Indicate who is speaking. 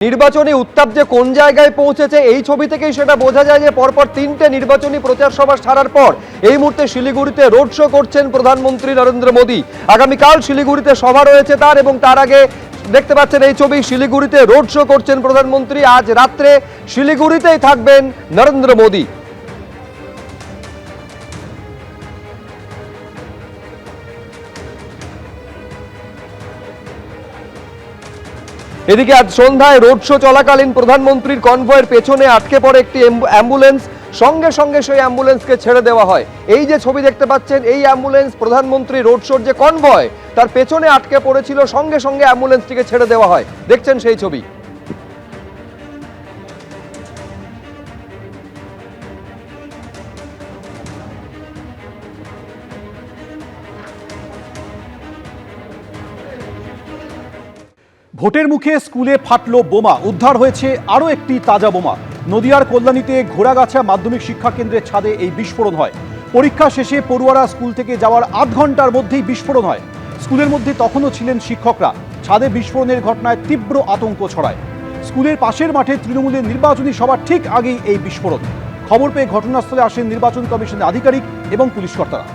Speaker 1: নির্বাচনী উত্তাপ যে কোন জায়গায় পৌঁছেছে এই ছবি থেকেই সেটা বোঝা যায় যে পরপর তিনটে নির্বাচনী প্রচার সভা সারার পর এই মুহূর্তে শিলিগুড়িতে রোড শো করছেন প্রধানমন্ত্রী নরেন্দ্র মোদী। আগামীকাল শিলিগুড়িতে সভা রয়েছে তার, এবং তার আগে দেখতে পাচ্ছেন এই ছবি, শিলিগুড়িতে রোড শো করছেন প্রধানমন্ত্রী। আজ রাত্রে শিলিগুড়িতেই থাকবেন নরেন্দ্র মোদী। এদিকে আজ সন্ধ্যায় রোড শো চলাকালীন প্রধানমন্ত্রীর কনভয়ের পেছনে আটকে পড়ে একটি অ্যাম্বুলেন্স। সঙ্গে সঙ্গে সেই অ্যাম্বুলেন্সকে ছেড়ে দেওয়া হয়। এই যে ছবি দেখতে পাচ্ছেন, এই অ্যাম্বুলেন্স প্রধানমন্ত্রী রোড শোর যে কনভয় তার পেছনে আটকে পড়েছিল, সঙ্গে সঙ্গে অ্যাম্বুলেন্সটিকে ছেড়ে দেওয়া হয়। দেখছেন সেই ছবি।
Speaker 2: ভোটের মুখে স্কুলে ফাটল বোমা, উদ্ধার হয়েছে আরও একটি তাজা বোমা। নদিয়ার কল্যাণীতে ঘোড়াগাছা মাধ্যমিক শিক্ষা কেন্দ্রের ছাদে এই বিস্ফোরণ হয়। পরীক্ষা শেষে পড়ুয়ারা স্কুল থেকে যাওয়ার আধ ঘন্টার মধ্যেই বিস্ফোরণ হয়। স্কুলের মধ্যে তখনও ছিলেন শিক্ষকরা। ছাদে বিস্ফোরণের ঘটনায় তীব্র আতঙ্ক ছড়ায়। স্কুলের পাশের মাঠে তৃণমূলের নির্বাচনী সভার ঠিক আগেই এই বিস্ফোরণ। খবর পেয়ে ঘটনাস্থলে আসেন নির্বাচন কমিশনের আধিকারিক এবং পুলিশ কর্তারা।